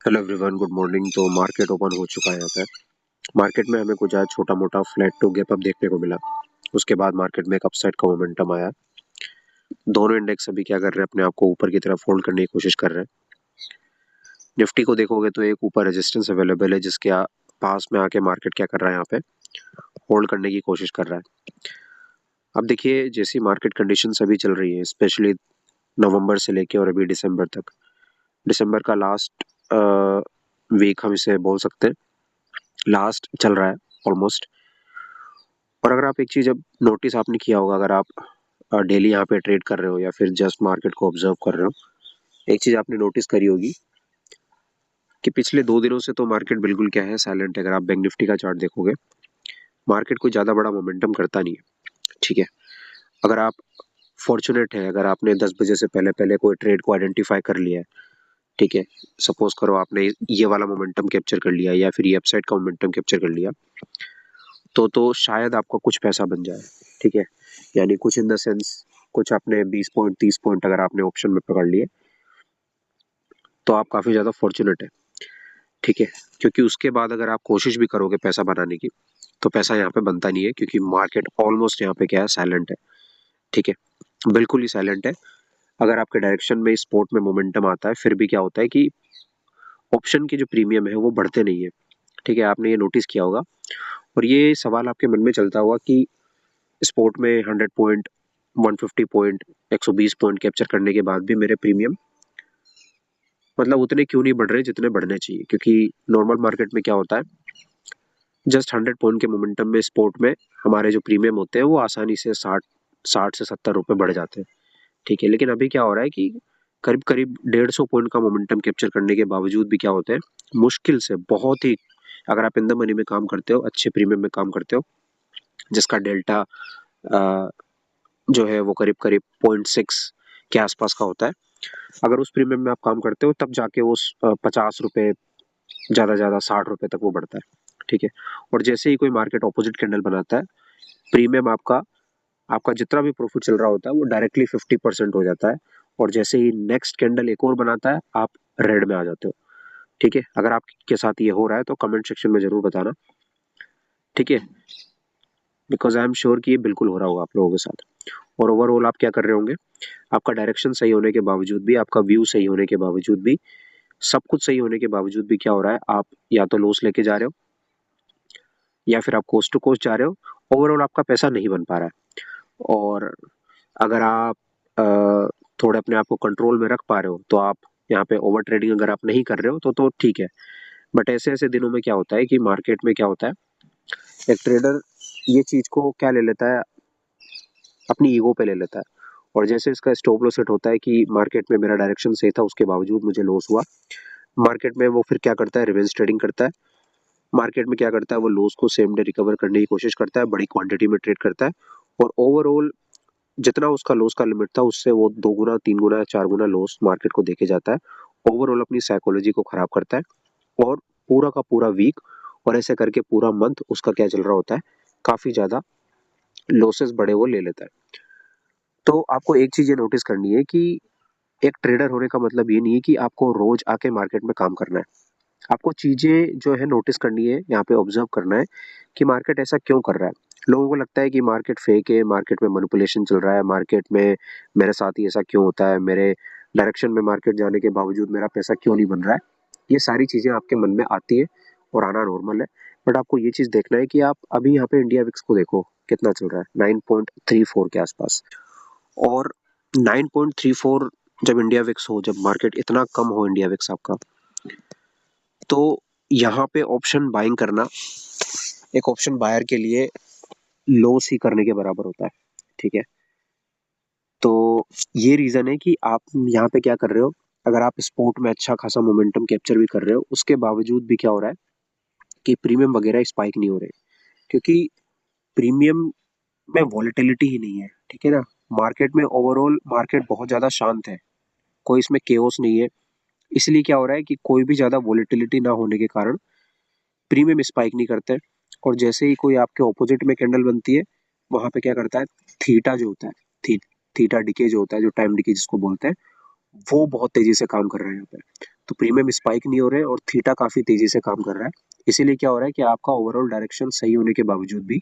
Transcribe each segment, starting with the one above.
Hello everyone, good morning. तो market open हो चुका है यहाँ पे। मार्केट में हमें कुछ आज छोटा मोटा फ्लैट टू गैप अप देखने को मिला। उसके बाद मार्केट में एक अपसाइड का मोमेंटम आया। दोनों इंडेक्स अभी क्या कर रहे हैं, अपने आप को ऊपर की तरफ होल्ड करने की कोशिश कर रहे हैं। निफ्टी को देखोगे तो एक ऊपर रेजिस्टेंस अवेलेबल है, जिसके पास में आके मार्केट क्या कर रहा है, यहाँ पे होल्ड करने की कोशिश कर रहा है। अब देखिए, जैसी मार्केट कंडीशंस अभी चल रही है, स्पेशली नवंबर से लेके और अभी दिसंबर तक, दिसंबर का लास्ट वीक हम इसे बोल सकते हैं, लास्ट चल रहा है ऑलमोस्ट। और अगर आप एक चीज़ अब नोटिस आपने किया होगा, अगर आप डेली यहाँ पे ट्रेड कर रहे हो या फिर जस्ट मार्केट को ऑब्जर्व कर रहे हो, एक चीज़ आपने नोटिस करी होगी कि पिछले 2 दिनों से तो मार्केट बिल्कुल क्या है, साइलेंट है। अगर आप बैंक निफ्टी का चार्ट देखोगे, मार्केट कोई ज़्यादा बड़ा मोमेंटम करता नहीं है, ठीक है। अगर आप फॉर्चुनेट है, अगर आपने 10 बजे से पहले पहले कोई ट्रेड को आइडेंटिफाई कर लिया है, ठीक है, सपोज करो आपने ये वाला मोमेंटम कैप्चर कर लिया या फिर ये अपसाइड का मोमेंटम कैप्चर कर लिया, तो शायद आपका कुछ पैसा बन जाए, ठीक है। यानी कुछ इन द सेंस, कुछ आपने 20 पॉइंट 30 पॉइंट अगर आपने ऑप्शन में पकड़ लिए, तो आप काफ़ी ज़्यादा फॉर्चुनेट है, ठीक है। क्योंकि उसके बाद अगर आप कोशिश भी करोगे पैसा बनाने की, तो पैसा यहाँ पे बनता नहीं है, क्योंकि मार्केट ऑलमोस्ट यहाँ पे क्या है, साइलेंट है, ठीक है, बिल्कुल ही साइलेंट है। अगर आपके डायरेक्शन में स्पोर्ट में मोमेंटम आता है, फिर भी क्या होता है कि ऑप्शन के जो प्रीमियम है वो बढ़ते नहीं है, ठीक है। आपने ये नोटिस किया होगा, और ये सवाल आपके मन में चलता होगा कि स्पोर्ट में 100 पॉइंट, 150 पॉइंट, 120 पॉइंट कैप्चर करने के बाद भी मेरे प्रीमियम मतलब उतने क्यों नहीं बढ़ रहे जितने बढ़ने चाहिए। क्योंकि नॉर्मल मार्केट में क्या होता है, जस्ट 100 पॉइंट के मोमेंटम में स्पोर्ट में हमारे जो प्रीमियम होते हैं वो आसानी से 60 से 70 रुपए बढ़ जाते हैं, ठीक है। लेकिन अभी क्या हो रहा है कि करीब करीब 150 पॉइंट का मोमेंटम कैप्चर करने के बावजूद भी क्या होता है, मुश्किल से बहुत ही, अगर आप इन द मनी में काम करते हो, अच्छे प्रीमियम में काम करते हो, जिसका डेल्टा जो है वो करीब करीब 0.6 के आसपास का होता है, अगर उस प्रीमियम में आप काम करते हो, तब जाके वो 50 रुपए, ज़्यादा ज़्यादा 60 रुपए तक वो बढ़ता है, ठीक है। और जैसे ही कोई मार्केट ऑपोजिट कैंडल बनाता है, प्रीमियम आपका आपका जितना भी प्रॉफिट चल रहा होता है वो डायरेक्टली 50% हो जाता है। और जैसे ही नेक्स्ट कैंडल एक और बनाता है, आप रेड में आ जाते हो, ठीक है। अगर आपके साथ ये हो रहा है तो कमेंट सेक्शन में जरूर बताना, ठीक है, बिकॉज आई एम श्योर कि ये बिल्कुल हो रहा होगा आप लोगों के साथ। और ओवरऑल आप क्या कर रहे होंगे, आपका डायरेक्शन सही होने के बावजूद भी, आपका व्यू सही होने के बावजूद भी, सब कुछ सही होने के बावजूद भी क्या हो रहा है, आप या तो लॉस लेके जा रहे हो या फिर आप कोस्ट टू कोस्ट जा रहे हो। ओवरऑल आपका पैसा नहीं बन पा रहा है। और अगर आप थोड़े अपने आप को कंट्रोल में रख पा रहे हो, तो आप यहाँ पे ओवर ट्रेडिंग अगर आप नहीं कर रहे हो तो ठीक है। बट ऐसे ऐसे दिनों में क्या होता है कि मार्केट में क्या होता है, एक ट्रेडर ये चीज को क्या ले लेता है, अपनी ईगो पे ले लेता है। और जैसे इसका स्टॉप लॉस सेट होता है कि मार्केट में मेरा डायरेक्शन सही था, उसके बावजूद मुझे लॉस हुआ, मार्केट में वो फिर क्या करता है, रिवेंज ट्रेडिंग करता है। मार्केट में क्या करता है, वो लॉस को सेम डे रिकवर करने की कोशिश करता है, बड़ी क्वांटिटी में ट्रेड करता है, और ओवरऑल जितना उसका लॉस का लिमिट था, उससे वो 2 गुना 3 गुना 4 गुना लॉस मार्केट को देके जाता है। ओवरऑल अपनी साइकोलॉजी को खराब करता है, और पूरा का पूरा वीक, और ऐसे करके पूरा मंथ उसका क्या चल रहा होता है, काफी ज्यादा लॉसेस बड़े वो ले लेता है। तो आपको एक चीज ये नोटिस करनी है कि एक ट्रेडर होने का मतलब ये नहीं है कि आपको रोज आके मार्केट में काम करना है। आपको चीजें जो है नोटिस करनी है, यहाँ पे ऑब्जर्व करना है कि मार्केट ऐसा क्यों कर रहा है। लोगों को लगता है कि मार्केट फेक है, मार्केट में मैनिपुलेशन चल रहा है, मार्केट में मेरे साथ ही ऐसा क्यों होता है, मेरे डायरेक्शन में मार्केट जाने के बावजूद मेरा पैसा क्यों नहीं बन रहा है। ये सारी चीजें आपके मन में आती है, और आना नॉर्मल है। बट आपको ये चीज देखना है कि आप अभी यहाँ पे इंडिया विक्स को देखो कितना चल रहा है, 9.34 के आसपास। और 9.34 जब इंडिया विक्स हो, जब मार्केट इतना कम हो इंडिया विक्स आपका, तो यहाँ पे ऑप्शन बाइंग करना एक ऑप्शन बायर के लिए लॉस ही करने के बराबर होता है, ठीक है। तो ये रीजन है कि आप यहाँ पे क्या कर रहे हो, अगर आप स्पोर्ट में अच्छा खासा मोमेंटम कैप्चर भी कर रहे हो, उसके बावजूद भी क्या हो रहा है कि प्रीमियम वगैरह स्पाइक नहीं हो रहे, क्योंकि प्रीमियम में वॉलेटिलिटी ही नहीं है, ठीक है ना। मार्केट में ओवरऑल मार्केट बहुत ज्यादा शांत है, कोई इसमें केओस नहीं है। इसलिए क्या हो रहा है कि कोई भी ज्यादा वॉलेटिलिटी ना होने के कारण प्रीमियम स्पाइक नहीं करते। और जैसे ही कोई आपके ऑपोजिट में कैंडल बनती है, वहां पे क्या करता है, थीटा जो होता है, थी, थीटा डिके जो होता है, जो टाइम डिके जिसको बोलते हैं, वो बहुत तेजी से काम कर रहा है यहाँ पे। तो प्रीमियम स्पाइक नहीं हो रहे और थीटा काफी तेजी से काम कर रहा है। इसीलिए क्या हो रहा है कि आपका ओवरऑल डायरेक्शन सही होने के बावजूद भी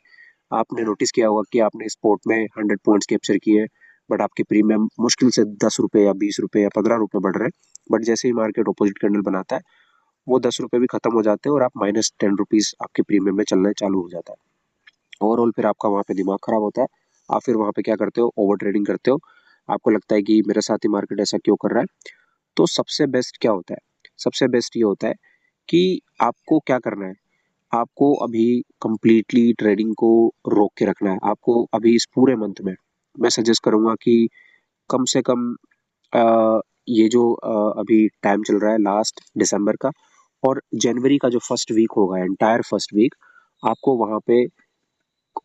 आपने नोटिस किया होगा कि आपने स्पोर्ट में 100 पॉइंट्स कैप्चर किए, बट आपके प्रीमियम मुश्किल से 10 रुपए या 20 रुपए या 15 रुपए बढ़ रहे हैं। बट जैसे ही मार्केट अपोजिट कैंडल बनाता है, वो 10 रुपए भी खत्म हो जाते हैं और आप -10 रुपीज आपके प्रीमियम में चलना चालू हो जाता है। ओवरऑल फिर आपका वहाँ पे दिमाग खराब होता है। आप फिर वहाँ पे क्या करते हो, ओवर ट्रेडिंग करते हो। आपको लगता है कि मेरे साथ ही मार्केट ऐसा क्यों कर रहा है। तो सबसे बेस्ट क्या होता है, सबसे बेस्ट ये होता है कि आपको क्या करना है, आपको अभी कंप्लीटली ट्रेडिंग को रोक के रखना है। आपको अभी इस पूरे मंथ में मैं सजेस्ट करूंगा कि कम से कम ये जो अभी टाइम चल रहा है लास्ट दिसंबर का और जनवरी का जो फर्स्ट वीक होगा, एंटायर फर्स्ट वीक, आपको वहाँ पे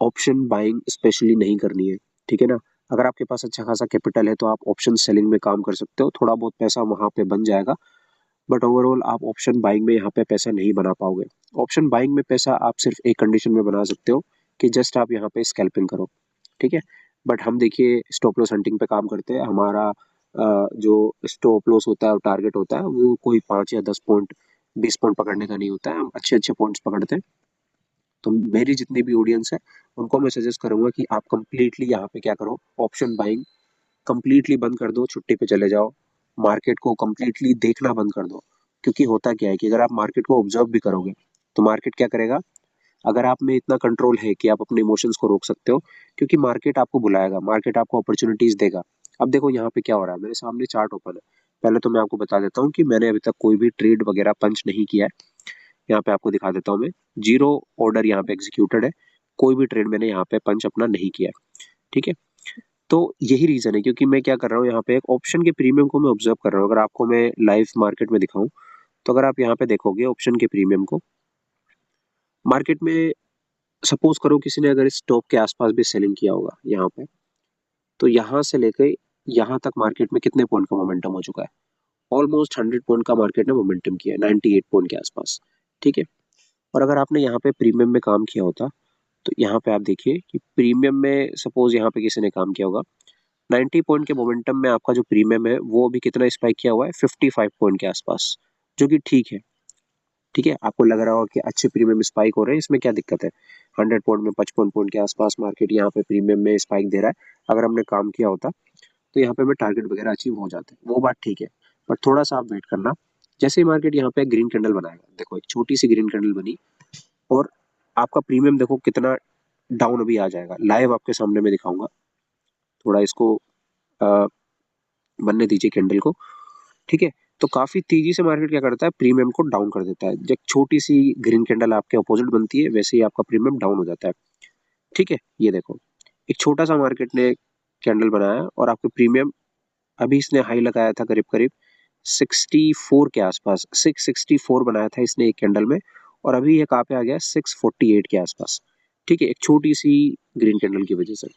ऑप्शन बाइंग स्पेशली नहीं करनी है। ठीक है ना। अगर आपके पास अच्छा खासा कैपिटल है तो आप ऑप्शन सेलिंग में काम कर सकते हो, थोड़ा बहुत पैसा वहाँ पे बन जाएगा। बट ओवरऑल आप ऑप्शन बाइंग में यहाँ पे पैसा नहीं बना पाओगे। ऑप्शन बाइंग में पैसा आप सिर्फ एक कंडीशन में बना सकते हो कि जस्ट आप यहाँ पे स्कैल्पिंग करो। ठीक है। बट हम देखिए स्टॉप लॉस हंटिंग पे काम करते हैं। हमारा जो स्टॉप लॉस होता है और टारगेट होता है वो कोई 5 या 10 पॉइंट 20 पॉइंट पकड़ने का नहीं होता है। हम अच्छे अच्छे पॉइंट्स पकड़ते हैं। तो मेरी जितनी भी ऑडियंस है उनको मैं सजेस्ट करूंगा कि आप कंप्लीटली यहाँ पे क्या करो, ऑप्शन बाइंग कंप्लीटली बंद कर दो, छुट्टी पे चले जाओ, मार्केट को कंप्लीटली देखना बंद कर दो। क्योंकि होता क्या है कि अगर आप मार्केट को ऑब्जर्व भी करोगे तो मार्केट क्या करेगा, अगर आप में इतना कंट्रोल है कि आप अपने इमोशंस को रोक सकते हो, क्योंकि मार्केट आपको बुलाएगा, मार्केट आपको अपॉर्चुनिटीज देगा। अब देखो यहाँ पे क्या हो रहा है, मेरे सामने चार्ट ओपन है। पहले तो मैं आपको बता देता हूँ कि मैंने अभी तक कोई भी ट्रेड वगैरह पंच नहीं किया है। यहाँ पे आपको दिखा देता हूँ मैं, जीरो ऑर्डर यहाँ पे एग्जीक्यूटेड है। कोई भी ट्रेड मैंने यहाँ पे पंच अपना नहीं किया है। ठीक है। तो यही रीजन है क्योंकि मैं क्या कर रहा हूँ, यहाँ पे एक ऑप्शन के प्रीमियम को मैं ऑब्जर्व कर रहा हूँ। अगर आपको मैं लाइव मार्केट में दिखाऊं तो अगर आप यहाँ पे देखोगे ऑप्शन के प्रीमियम को, मार्केट में सपोज करो किसी ने अगर इस टॉप के आसपास भी सेलिंग किया होगा यहाँ पे, तो यहाँ से लेकर यहाँ तक मार्केट में कितने पॉइंट का मोमेंटम हो चुका है, ऑलमोस्ट 100 पॉइंट का मार्केट ने मोमेंटम किया है, 98 पॉइंट के आसपास। ठीक है। और अगर आपने यहाँ पे प्रीमियम में काम किया होता तो यहाँ पे आप देखिए कि प्रीमियम में सपोज यहाँ पे किसी ने काम किया होगा, 90 पॉइंट के मोमेंटम में आपका जो प्रीमियम है वो अभी कितना स्पाइक किया हुआ है, 55 पॉइंट के आसपास, जो कि ठीक है। ठीक है। आपको लग रहा होगा कि अच्छे प्रीमियम स्पाइक हो रहे हैं, इसमें क्या दिक्कत है। 100 पॉइंट में 55 पॉइंट के आसपास मार्केट यहाँ पे प्रीमियम में स्पाइक दे रहा है। अगर हमने काम किया होता तो यहाँ पे हमें टारगेट वगैरह अचीव हो जाते, वो बात ठीक है। बट थोड़ा सा आप वेट करना, जैसे ही मार्केट यहाँ पे ग्रीन कैंडल बनाएगा, देखो एक छोटी सी ग्रीन कैंडल बनी और आपका प्रीमियम देखो कितना डाउन अभी आ जाएगा। लाइव आपके सामने मैं दिखाऊंगा, थोड़ा इसको अ, बनने दीजिए कैंडल को। ठीक है। तो काफी तेजी से मार्केट क्या करता है, प्रीमियम को डाउन कर देता है। जब छोटी सी ग्रीन कैंडल आपके अपोजिट बनती है वैसे ही आपका प्रीमियम डाउन हो जाता है। ठीक है। ये देखो एक छोटा सा मार्केट ने कैंडल बनाया और आपके प्रीमियम, अभी इसने हाई लगाया था करीब करीब 64 के आसपास, 664 बनाया था इसने एक कैंडल में, और अभी ये कहाँ पे आ गया, 648 के आसपास। ठीक है। एक छोटी सी ग्रीन कैंडल की वजह से।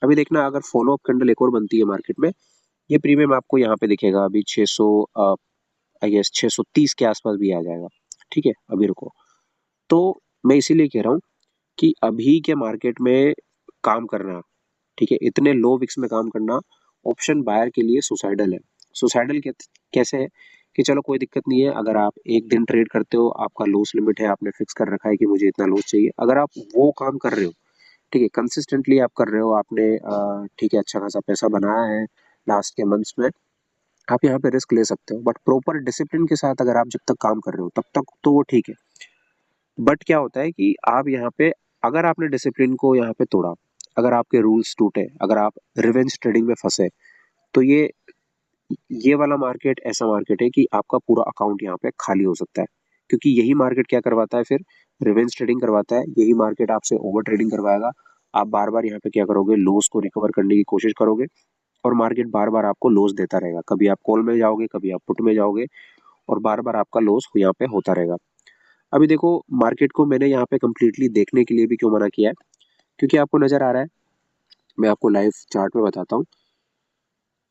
अभी देखना अगर फॉलो अप कैंडल एक और बनती है मार्केट में, ये प्रीमियम आपको यहाँ पे दिखेगा अभी 600, आई गेस 630 के आसपास भी आ जाएगा। ठीक है। अभी रुको। तो मैं इसीलिए कह रहा हूँ कि अभी के मार्केट में काम करना, ठीक है, इतने लो विक्स में काम करना ऑप्शन बायर के लिए सुसाइडल है। सुसाइडल कैसे है कि चलो कोई दिक्कत नहीं है, अगर आप एक दिन ट्रेड करते हो, आपका लॉस लिमिट है, आपने फिक्स कर रखा है कि मुझे इतना लॉस चाहिए, अगर आप वो काम कर रहे हो, ठीक है, कंसिस्टेंटली आप कर रहे हो, आपने ठीक है अच्छा खासा पैसा बनाया है लास्ट के मंथ्स में, आप यहाँ पे रिस्क ले सकते हो। बट प्रॉपर डिसिप्लिन के साथ अगर आप जब तक काम कर रहे हो तब तक तो वो ठीक है। बट क्या होता है कि आप यहाँ पे, अगर आपने डिसिप्लिन को यहाँ पे तोड़ा, अगर आपके रूल्स टूटे, अगर आप रिवेंज ट्रेडिंग में फंसे, तो ये वाला मार्केट ऐसा मार्केट है कि आपका पूरा अकाउंट यहाँ पे खाली हो सकता है। क्योंकि यही मार्केट क्या करवाता है, फिर रिवेंज ट्रेडिंग करवाता है। यही मार्केट आपसे ओवर ट्रेडिंग करवाएगा। आप बार बार यहाँ पे क्या करोगे, लॉस को रिकवर करने की कोशिश करोगे और मार्केट बार बार आपको लॉस देता रहेगा। कभी आप कॉल में जाओगे, कभी आप पुट में जाओगे, और बार बार आपका लॉस यहाँ पे होता रहेगा। अभी देखो मार्केट को मैंने यहाँ पे कंप्लीटली देखने के लिए भी क्यों मना किया है, क्योंकि आपको नजर आ रहा है, मैं आपको लाइव चार्ट में बताता हूँ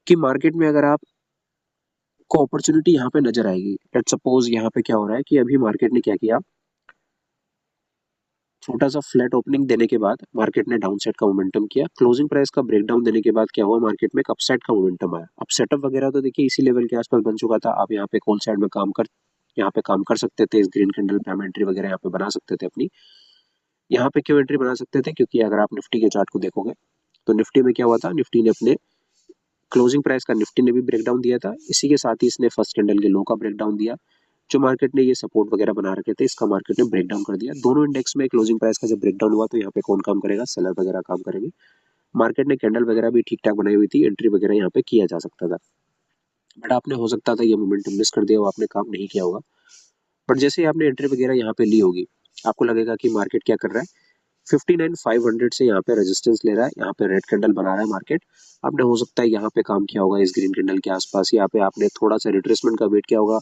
कि मार्केट में अगर आप को अपॉर्चुनिटी यहाँ पे नजर आएगी। लेट्स सपोज यहाँ पे क्या हो रहा है कि अभी मार्केट ने क्या किया, छोटा सा फ्लैट ओपनिंग देने के बाद मार्केट ने डाउन साइड का मोमेंटम किया, क्लोजिंग प्राइस का ब्रेकडाउन देने के बाद क्या हुआ, मार्केट में अप साइड का मोमेंटम आया। अब सेटअप वगैरह तो देखिए इसी लेवल के आसपास बन चुका था। आप यहाँ पे कॉल साइड में यहाँ पे काम कर सकते थे, इस ग्रीन कैंडल पे हम एंट्री वगैरह यहाँ पे बना सकते थे अपनी। यहाँ पे क्यों एंट्री बना सकते थे, क्योंकि अगर आप निफ्टी के चार्ट को देखोगे तो निफ्टी में क्या हुआ था, निफ्टी ने अपने क्लोजिंग प्राइस का निफ्टी ने भी ब्रेकडाउन दिया था, इसी के साथ ही इसने फर्स्ट कैंडल के लो का ब्रेकडाउन दिया। जो मार्केट ने ये सपोर्ट वगैरह बना रखे थे, इसका मार्केट ने ब्रेकडाउन कर दिया। दोनों इंडेक्स में क्लोजिंग प्राइस का जब ब्रेकडाउन हुआ तो यहाँ पे कौन काम करेगा, सेलर वगैरह काम करेंगे। मार्केट ने कैंडल वगैरह भी ठीक ठाक बनाई हुई थी, एंट्री वगैरह यहाँ पे किया जा सकता था, बट आपने हो सकता था ये मोमेंटम मिस कर दिया हो, आपने काम नहीं किया होगा। बट जैसे ही आपने एंट्री वगैरह यहाँ पे ली होगी, आपको लगेगा कि मार्केट क्या कर रहा है, 59,500 से यहाँ पे रेजिस्टेंस ले रहा है, यहाँ पे रेड कैंडल बना रहा है मार्केट। आपने हो सकता है यहाँ पे काम किया होगा इस ग्रीन कैंडल के आसपास, यहाँ पे आपने थोड़ा सा रिट्रेसमेंट का वेट किया होगा।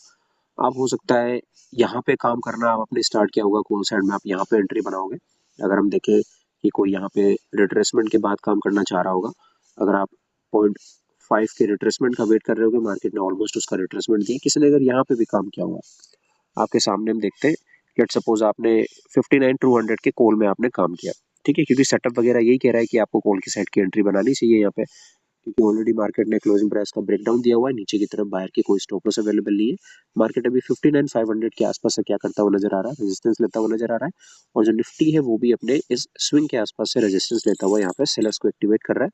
आप हो सकता है यहाँ पे काम करना आप आपने स्टार्ट किया होगा, कौन साइड में आप यहाँ पे एंट्री बनाओगे। अगर हम देखें कि कोई यहाँ पे रिट्रेसमेंट के बाद काम करना चाह रहा होगा, अगर आप 0.5 के रिट्रेसमेंट का वेट कर रहे हो, मार्केट ने ऑलमोस्ट उसका रिट्रेसमेंट दिया, किसी ने अगर यहाँ पे भी काम किया होगा, आपके सामने हम देखते हैं, लेट सपोज आपने 59,200 के कॉल में आपने काम किया, ठीक है, क्योंकि सेटअप वगैरह यही कह रहा है कि आपको कॉल की साइड की एंट्री बनानी चाहिए यहाँ पे, क्योंकि ऑलरेडी मार्केट ने क्लोजिंग प्राइस का ब्रेकडाउन दिया हुआ है, नीचे की तरफ बाहर की कोई स्टॉप लॉस अवेलेबल नहीं है। मार्केट अभी 59,500 के आसपास से क्या करता हुआ नजर आ रहा है, रेजिस्टेंस लेता हुआ नजर आ रहा है, और जो निफ्टी है वो भी अपने इस स्विंग के आसपास से रेजिस्टेंस लेता हुआ यहाँ पे सेलर्स को एक्टिवेट कर रहा है।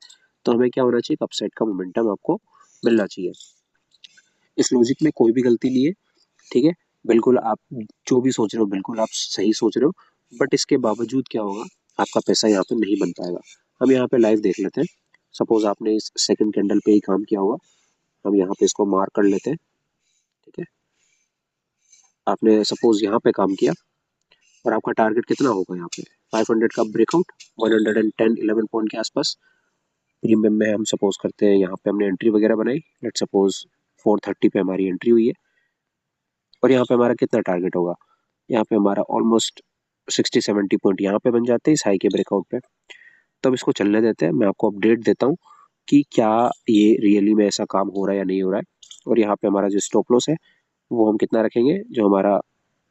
तो हमें क्या होना चाहिए, अपसाइड का मोमेंटम आपको मिलना चाहिए। इस लॉजिक में कोई भी गलती नहीं है, ठीक है, बिल्कुल आप जो भी सोच रहे हो बिल्कुल आप सही सोच रहे हो, बट इसके बावजूद क्या होगा, आपका पैसा यहाँ पे नहीं बन पाएगा। हम यहाँ पे लाइव देख लेते हैं। सपोज आपने इस सेकंड कैंडल पे ही काम किया होगा, हम यहाँ पे इसको मार्क कर लेते हैं, ठीक है। आपने सपोज यहाँ पे काम किया और आपका टारगेट कितना होगा यहाँ पे, 500 का ब्रेकआउट, 110-11 पॉइंट के आसपास। प्रीमियम में हम सपोज करते हैं यहाँ पे हमने एंट्री वगैरह बनाई, लेट सपोज 430 पे हमारी एंट्री हुई है, और यहाँ पे हमारा कितना टारगेट होगा, यहाँ पे हमारा ऑलमोस्ट 60-70 पॉइंट यहाँ पे बन जाते हैं इस हाई के ब्रेकआउट पे। तो अब इसको चलने देते हैं, मैं आपको अपडेट देता हूँ कि क्या ये रियली में ऐसा काम हो रहा है या नहीं हो रहा है। और यहाँ पे हमारा जो स्टॉप लॉस है वो हम कितना रखेंगे, जो हमारा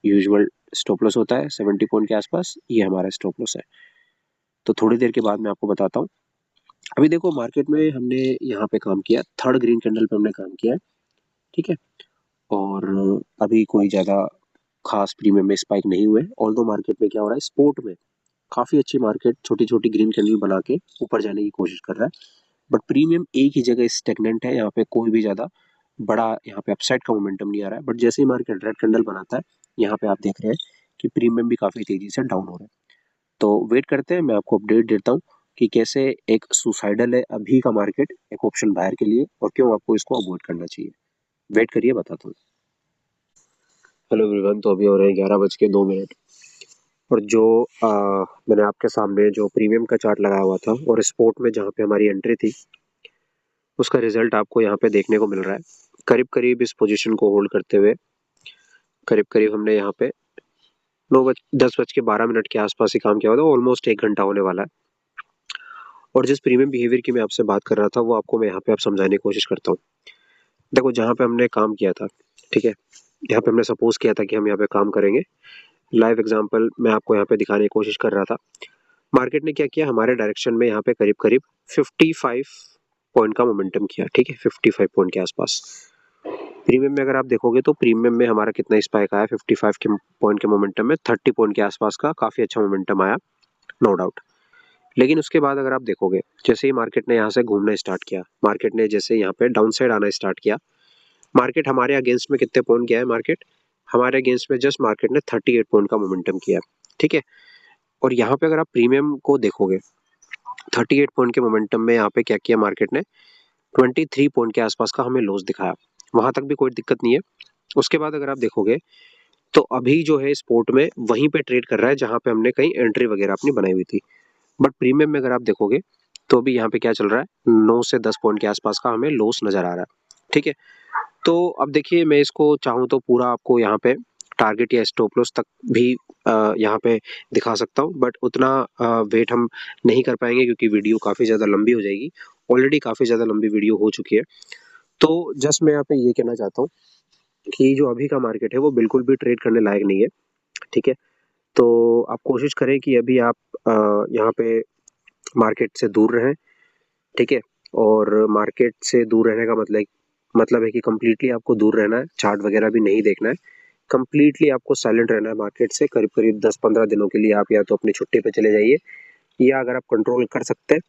यूजुअल स्टॉप लॉस होता है 70 पॉइंट के आसपास, ये हमारा स्टॉप लॉस है। तो थोड़ी देर के बाद मैं आपको बताता हूँ। अभी देखो मार्केट में हमने यहाँ पे काम किया, थर्ड ग्रीन कैंडल पे हमने काम किया है, ठीक है, और अभी कोई ज़्यादा खास प्रीमियम में स्पाइक नहीं हुए। ऑल्दो मार्केट में क्या हो रहा है, स्पोर्ट में काफी अच्छी मार्केट छोटी छोटी ग्रीन कैंडल बना के ऊपर जाने की कोशिश कर रहा है, बट प्रीमियम एक ही जगह स्टेगनेंट है, यहाँ पे कोई भी ज्यादा बड़ा यहाँ पे अपसाइड का मोमेंटम नहीं आ रहा है। बट जैसे ही मार्केट रेड कैंडल बनाता है, यहाँ पे आप देख रहे हैं कि प्रीमियम भी काफी तेजी से डाउन हो रहा है। तो वेट करते हैं, मैं आपको अपडेट देता हूँ कि कैसे एक सुसाइडल है अभी का मार्केट एक ऑप्शन बायर के लिए, और क्यों आपको इसको अवॉइड करना चाहिए। वेट करिए, बताता हूँ। हेलो एवरीवन, तो अभी हो रहे हैं 11:02, और जो मैंने आपके सामने जो प्रीमियम का चार्ट लगाया हुआ था और स्पोर्ट में जहाँ पे हमारी एंट्री थी, उसका रिजल्ट आपको यहाँ पे देखने को मिल रहा है। करीब करीब इस पोजीशन को होल्ड करते हुए करीब करीब हमने यहाँ पे 10:12 के आसपास ही काम किया हुआ था, ऑलमोस्ट 1 घंटा होने वाला है। और जिस प्रीमियम बिहेवियर की मैं आपसे बात कर रहा था वो आपको मैं यहाँ पे आप समझाने की कोशिश करता हूँ। देखो जहाँ पे हमने काम किया था, ठीक है, यहाँ पे हमने सपोज किया था कि हम यहाँ पे काम करेंगे। लाइव एग्जाम्पल मैं आपको यहाँ पे दिखाने की कोशिश कर रहा था। मार्केट ने क्या किया, हमारे डायरेक्शन में यहाँ पे करीब करीब 55 पॉइंट का मोमेंटम किया, ठीक है, 55 पॉइंट के आसपास। प्रीमियम में अगर आप देखोगे तो प्रीमियम में हमारा कितना स्पाइक आया, 55 के पॉइंट के मोमेंटम में 30 पॉइंट के आसपास का काफी अच्छा मोमेंटम आया, नो डाउट। लेकिन उसके बाद अगर आप देखोगे, जैसे ही मार्केट ने यहाँ से घूमना स्टार्ट किया, मार्केट ने जैसे यहाँ पे डाउन साइड आना स्टार्ट किया, मार्केट हमारे अगेंस्ट में कितने पॉइंट गया है, मार्केट हमारे अगेंस्ट में जस्ट मार्केट ने 38 पॉइंट का मोमेंटम किया, ठीक है। और यहाँ पे अगर आप प्रीमियम को देखोगे, 38 पॉइंट के मोमेंटम में यहाँ पे क्या किया मार्केट ने, 23 पॉइंट के आसपास का हमें लॉस दिखाया, वहां तक भी कोई दिक्कत नहीं है। उसके बाद अगर आप देखोगे तो अभी जो है स्पोर्ट में वहीं पे ट्रेड कर रहा है जहां पे हमने कहीं एंट्री वगैरह अपनी बनाई हुई थी। बट प्रीमियम में अगर आप देखोगे तो अभी यहाँ पे क्या चल रहा है, 9 से 10 पॉइंट के आसपास का हमें लॉस नजर आ रहा है, ठीक है। तो अब देखिए मैं इसको चाहूँ तो पूरा आपको यहाँ पे टारगेट या स्टॉप लॉस तक भी यहाँ पे दिखा सकता हूँ, बट उतना वेट हम नहीं कर पाएंगे क्योंकि वीडियो काफ़ी ज़्यादा लंबी हो जाएगी। ऑलरेडी काफ़ी ज़्यादा लंबी वीडियो हो चुकी है। तो जस्ट मैं यहाँ पे ये कहना चाहता हूँ कि जो अभी का मार्केट है वो बिल्कुल भी ट्रेड करने लायक नहीं है, ठीक है। तो आप कोशिश करें कि अभी आप यहाँ पे मार्केट से दूर रहें, ठीक है। और मार्केट से दूर रहने का मतलब है कि कंप्लीटली आपको दूर रहना है, चार्ट वगैरह भी नहीं देखना है, कंप्लीटली आपको साइलेंट रहना है मार्केट से। करीब करीब 10-15 दिनों के लिए आप या तो अपनी छुट्टी पे चले जाइए, या अगर आप कंट्रोल कर सकते हैं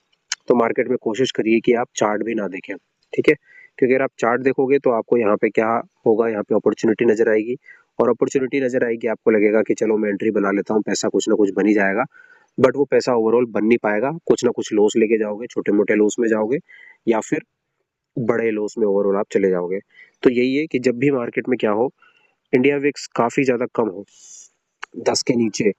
तो मार्केट में कोशिश करिए कि आप चार्ट भी ना देखें, ठीक है। क्योंकि अगर आप चार्ट देखोगे तो आपको यहाँ पे क्या होगा, यहाँ पे अपॉर्चुनिटी नजर आएगी, और अपॉर्चुनिटी नजर आएगी, आपको लगेगा कि चलो मैं एंट्री बना लेता हूँ, पैसा कुछ ना कुछ बन ही जाएगा। बट वो पैसा ओवरऑल बन नहीं पाएगा, कुछ ना कुछ लॉस लेके जाओगे, छोटे मोटे लॉस में जाओगे, या फिर बड़े लॉस में ओवरऑल आप चले जाओगे। तो यही है कि जब भी मार्केट में क्या हो, इंडिया विक्स काफी ज्यादा कम हो, 10 के नीचे,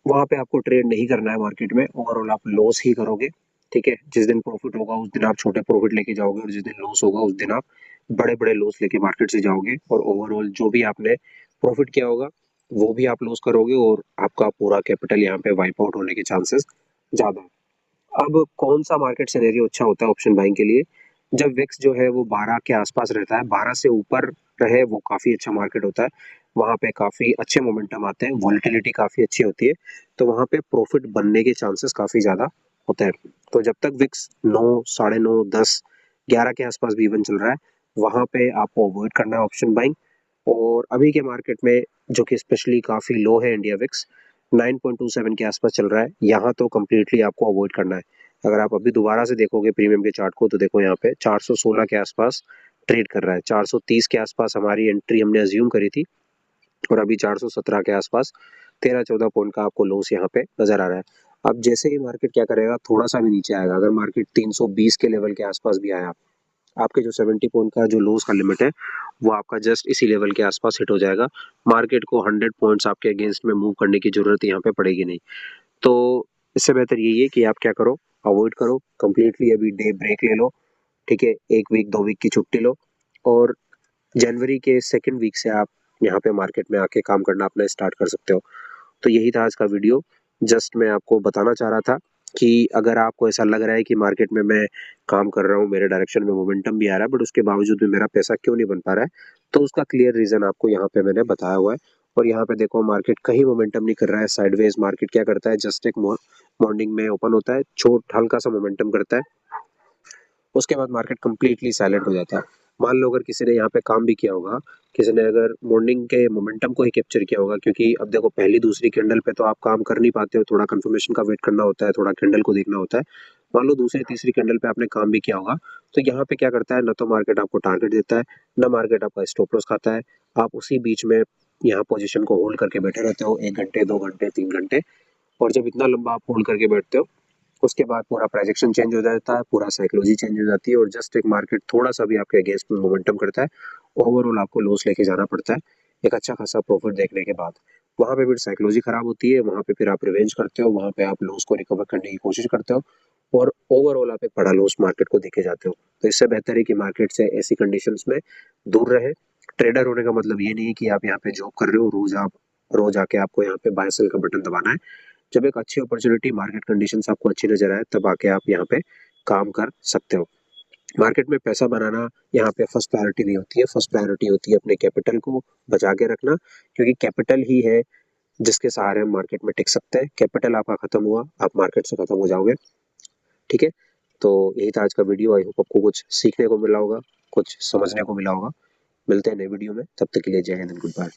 वहां पे आपको ट्रेड नहीं करना है मार्केट में, ओवरऑल आप लॉस ही करोगे, ठीक है। जिस दिन प्रॉफिट होगा उस दिन आप छोटे प्रॉफिट लेके जाओगे, और जिस दिन लॉस होगा उस दिन आप बड़े बड़े लॉस लेके मार्केट से जाओगे, और ओवरऑल जो भी आपने प्रॉफिट किया होगा वो भी आप लॉस करोगे, और आपका पूरा कैपिटल यहाँ पे वाइप आउट होने के चांसेस ज्यादा है। अब कौन सा मार्केट सिनेरियो अच्छा होता है ऑप्शन बाइंग के लिए? जब विक्स जो है वो 12 के आसपास रहता है, 12 से ऊपर रहे वो काफी अच्छा मार्केट होता है, वहां पे काफी अच्छे मोमेंटम आते हैं, वॉलेटिलिटी काफी अच्छी होती है, तो वहां पे प्रॉफिट बनने के चांसेस काफी ज्यादा होते हैं। तो जब तक विक्स 9, 9.5, 10, 11 के आसपास भी इवन चल रहा है, वहां पे आपको अवॉइड करना है ऑप्शन बाइंग। और अभी के मार्केट में जो कि स्पेशली काफी लो है, इंडिया विक्स 9.27 के आसपास चल रहा है, यहाँ तो कम्प्लीटली आपको अवॉइड करना है। अगर आप अभी दोबारा से देखोगे प्रीमियम के चार्ट को, तो देखो यहाँ पे 416 के आसपास ट्रेड कर रहा है, 430 के आसपास हमारी एंट्री हमने अज्यूम करी थी, और अभी 417 के आसपास 13-14 पॉइंट का आपको लॉस यहाँ पे नजर आ रहा है। अब जैसे ही मार्केट क्या करेगा, थोड़ा सा भी नीचे आएगा, अगर मार्केट 320 के लेवल के आसपास भी आया, आपके जो 70 पॉइंट का जो लॉस का लिमिट है वो आपका जस्ट इसी लेवल के आसपास हिट हो जाएगा। मार्केट को 100 पॉइंट्स आपके अगेंस्ट में मूव करने की जरूरत यहाँ पे पड़ेगी नहीं। तो इससे बेहतर यही है कि आप क्या करो, अवॉइड करो कंप्लीटली, अभी डे ब्रेक ले लो, ठीक है, 1 वीक 2 वीक की छुट्टी लो, और जनवरी के सेकेंड वीक से आप यहाँ पे मार्केट में आके काम करना अपना स्टार्ट कर सकते हो। तो यही था आज का वीडियो। जस्ट मैं आपको बताना चाह रहा था कि अगर आपको ऐसा लग रहा है कि मार्केट में मैं काम कर रहा हूँ, मेरे डायरेक्शन में मोमेंटम भी आ रहा है, बट उसके बावजूद भी मेरा पैसा क्यों नहीं बन पा रहा है, तो उसका क्लियर रीजन आपको यहाँ पे मैंने बताया हुआ है। और यहाँ पे देखो मार्केट कहीं मोमेंटम नहीं कर रहा है, साइडवेज मार्केट क्या करता है, जस्ट एक मॉर्निंग में ओपन होता है, छोट हल्का सा मोमेंटम करता है, उसके बाद मार्केट कंप्लीटली साइलेंट हो जाता है। मान लो अगर किसी ने यहाँ पे काम भी किया होगा, किसी ने अगर मॉर्निंग के मोमेंटम को ही कैप्चर किया होगा, क्योंकि अब देखो पहली दूसरी कैंडल पे तो आप काम कर नहीं पाते हो, थोड़ा कंफर्मेशन का वेट करना होता है, थोड़ा कैंडल को देखना होता है। मान लो दूसरी तीसरी कैंडल पे आपने काम भी किया होगा, तो यहाँ पे क्या करता है, ना तो मार्केट आपको टारगेट देता है, ना मार्केट आपका स्टॉप लॉस खाता है, आप उसी बीच में यहाँ पोजीशन को होल्ड करके बैठे रहते हो 1 घंटे 2 घंटे 3 घंटे। और जब इतना लंबा आप होल्ड करके बैठते हो, उसके बाद पूरा प्रोजेक्शन चेंज हो जाता है, पूरा साइकोलॉजी चेंज हो जाती है, और जस्ट एक मार्केट थोड़ा सा भी आपके अगेंस्ट में मोमेंटम करता है, ओवरऑल आपको लॉस लेके जाना पड़ता है एक अच्छा खासा प्रॉफिट देखने के बाद। वहां पे फिर साइकोलॉजी खराब होती है, वहां पे फिर आप रिवेंज करते हो, वहां पे आप लॉस को रिकवर करने की कोशिश करते हो, और ओवरऑल आप एक बड़ा लॉस मार्केट को देखे जाते हो। तो इससे बेहतर है कि मार्केट से ऐसी कंडीशंस में दूर रहे। ट्रेडर होने का मतलब ये नहीं है कि आप यहाँ पे जॉब कर रहे हो, रोज आके आपको यहाँ पे बाय सेल का बटन दबाना है। जब एक अच्छी अपॉर्चुनिटी, मार्केट कंडीशंस आपको अच्छी नजर आए, तब आके आप यहाँ पे काम कर सकते हो। मार्केट में पैसा बनाना यहाँ पे फर्स्ट प्रायोरिटी नहीं होती है, फर्स्ट प्रायोरिटी होती है अपने कैपिटल को बचा के रखना, क्योंकि कैपिटल ही है जिसके सहारे हम मार्केट में टिक सकते हैं। कैपिटल आपका खत्म हुआ, आप मार्केट से खत्म हो जाओगे, ठीक है। तो यही था आज का वीडियो, आई होप आपको कुछ सीखने को मिला होगा, कुछ समझने को मिला होगा। मिलते हैं नए वीडियो में, तब तक के लिए जय हिंद, गुड बाय।